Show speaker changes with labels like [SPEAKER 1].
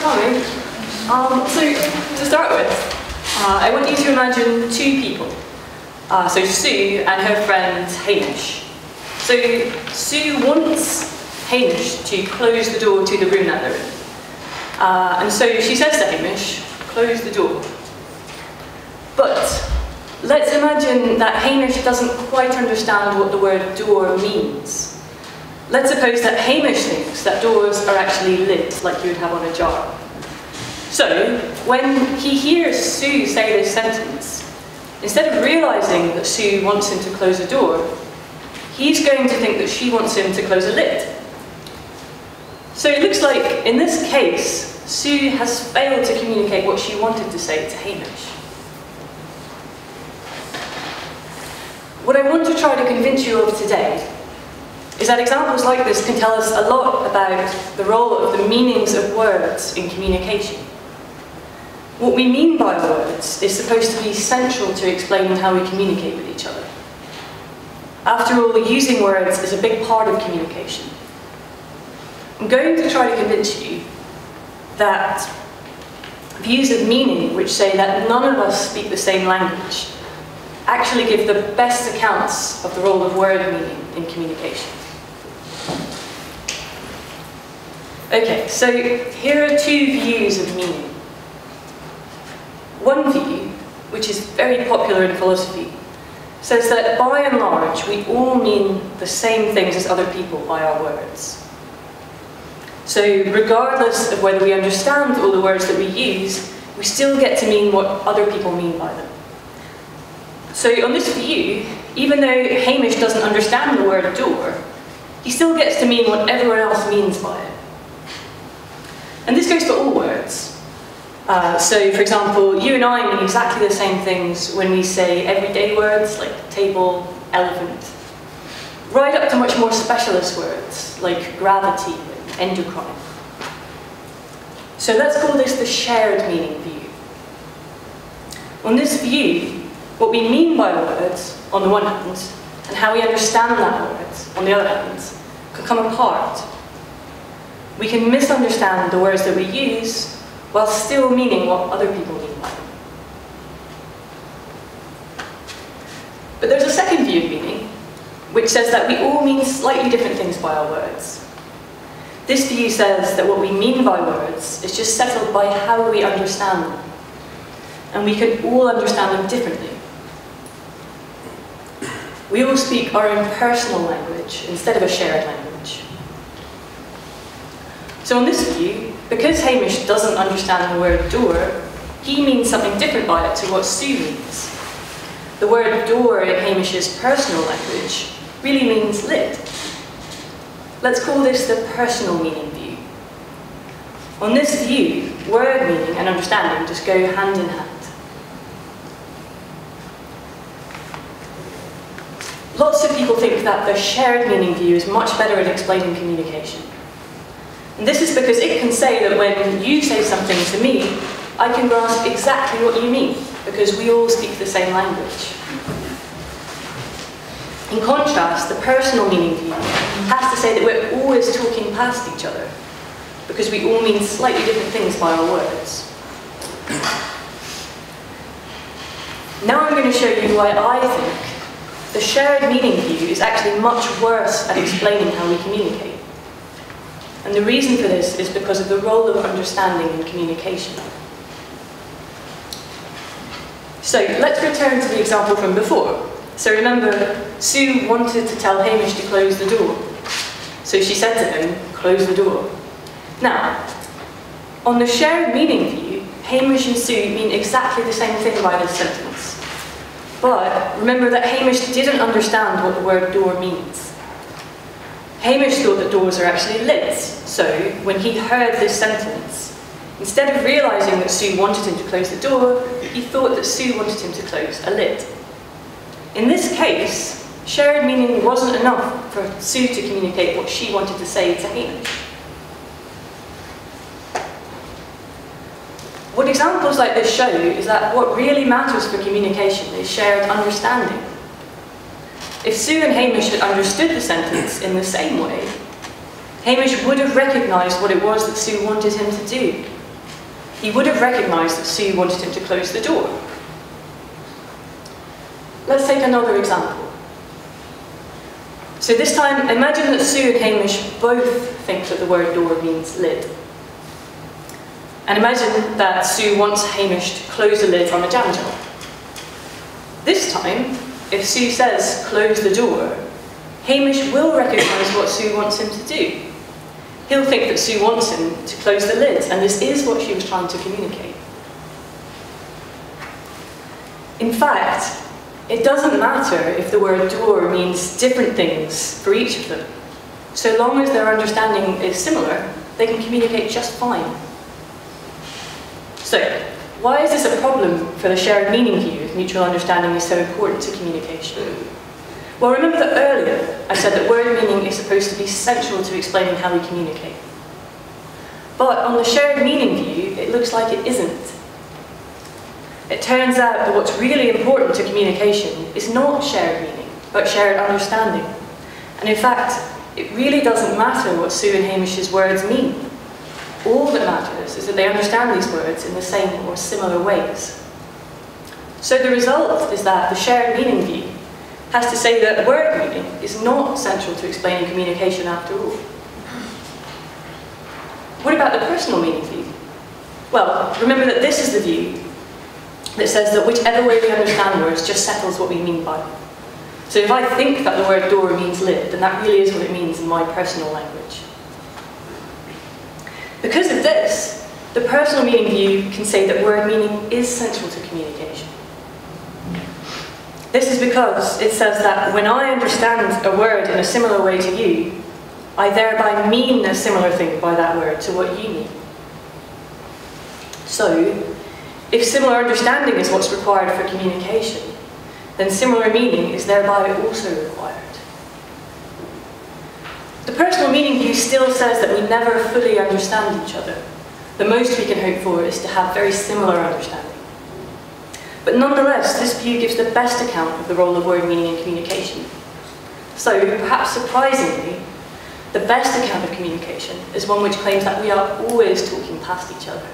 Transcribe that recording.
[SPEAKER 1] coming. So, to start with, I want you to imagine two people. So Sue and her friend Hamish. So Sue wants Hamish to close the door to the room that they're in. And so she says to Hamish, close the door. But let's imagine that Hamish doesn't quite understand what the word door means. Let's suppose that Hamish thinks that doors are actually lids, like you would have on a jar. So, when he hears Sue say this sentence, instead of realising that Sue wants him to close a door, he's going to think that she wants him to close a lid. So it looks like, in this case, Sue has failed to communicate what she wanted to say to Hamish. What I want to try to convince you of today is that examples like this can tell us a lot about the role of the meanings of words in communication. What we mean by words is supposed to be central to explaining how we communicate with each other. After all, using words is a big part of communication. I'm going to try to convince you that views of meaning which say that none of us speak the same language actually give the best accounts of the role of word meaning in communication. Okay, so here are two views of meaning. One view, which is very popular in philosophy, says that by and large we all mean the same things as other people by our words. So regardless of whether we understand all the words that we use, we still get to mean what other people mean by them. So on this view, even though Hamish doesn't understand the word door, he still gets to mean what everyone else means by it. And this goes for all words. So, for example, you and I mean exactly the same things when we say everyday words like table, elephant, right up to much more specialist words like gravity and endocrine. So let's call this the shared meaning view. On this view, what we mean by words, on the one hand, and how we understand that word, on the other hand, can come apart. We can misunderstand the words that we use while still meaning what other people mean by them. But there's a second view of meaning, which says that we all mean slightly different things by our words. This view says that what we mean by words is just settled by how we understand them, and we can all understand them differently. We all speak our own personal language instead of a shared language. So on this view, because Hamish doesn't understand the word door, he means something different by it to what Sue means. The word door in Hamish's personal language really means lid. Let's call this the personal meaning view. On this view, word meaning and understanding just go hand in hand. Lots of people think that the shared meaning view is much better at explaining communication. And this is because it can say that when you say something to me, I can grasp exactly what you mean, because we all speak the same language. In contrast, the personal meaning view has to say that we're always talking past each other, because we all mean slightly different things by our words. Now I'm going to show you why I think the shared meaning view is actually much worse at explaining how we communicate. And the reason for this is because of the role of understanding in communication. So let's return to the example from before. So remember, Sue wanted to tell Hamish to close the door. So she said to him, close the door. Now, on the shared meaning view, Hamish and Sue mean exactly the same thing by this sentence. But remember that Hamish didn't understand what the word door means. Hamish thought that doors are actually lids, so when he heard this sentence, instead of realising that Sue wanted him to close the door, he thought that Sue wanted him to close a lid. In this case, shared meaning wasn't enough for Sue to communicate what she wanted to say to Hamish. What examples like this show is that what really matters for communication is shared understanding. If Sue and Hamish had understood the sentence in the same way, Hamish would have recognised what it was that Sue wanted him to do, he would have recognised that Sue wanted him to close the door. Let's take another example. So this time, imagine that Sue and Hamish both think that the word door means lid. And imagine that Sue wants Hamish to close the lid on a jam jar. This time, if Sue says, close the door, Hamish will recognise what Sue wants him to do. He'll think that Sue wants him to close the lid, and this is what she was trying to communicate. In fact, it doesn't matter if the word door means different things for each of them. So long as their understanding is similar, they can communicate just fine. So, why is this a problem for the shared meaning view if mutual understanding is so important to communication? Well, remember that earlier I said that word meaning is supposed to be central to explaining how we communicate. But on the shared meaning view, it looks like it isn't. It turns out that what's really important to communication is not shared meaning, but shared understanding. And in fact, it really doesn't matter what Sue and Hamish's words mean. All that matters is that they understand these words in the same or similar ways. So the result is that the shared meaning view has to say that word meaning is not central to explaining communication after all. What about the personal meaning view? Well, remember that this is the view that says that whichever way we understand words just settles what we mean by them. So if I think that the word door means lid, then that really is what it means in my personal language. Because of this, the personal meaning view can say that word meaning is central to communication. This is because it says that when I understand a word in a similar way to you, I thereby mean a similar thing by that word to what you mean. So, if similar understanding is what's required for communication, then similar meaning is thereby also required. The personal meaning view still says that we never fully understand each other. The most we can hope for is to have very similar understanding. But nonetheless, this view gives the best account of the role of word meaning in communication. So, perhaps surprisingly, the best account of communication is one which claims that we are always talking past each other.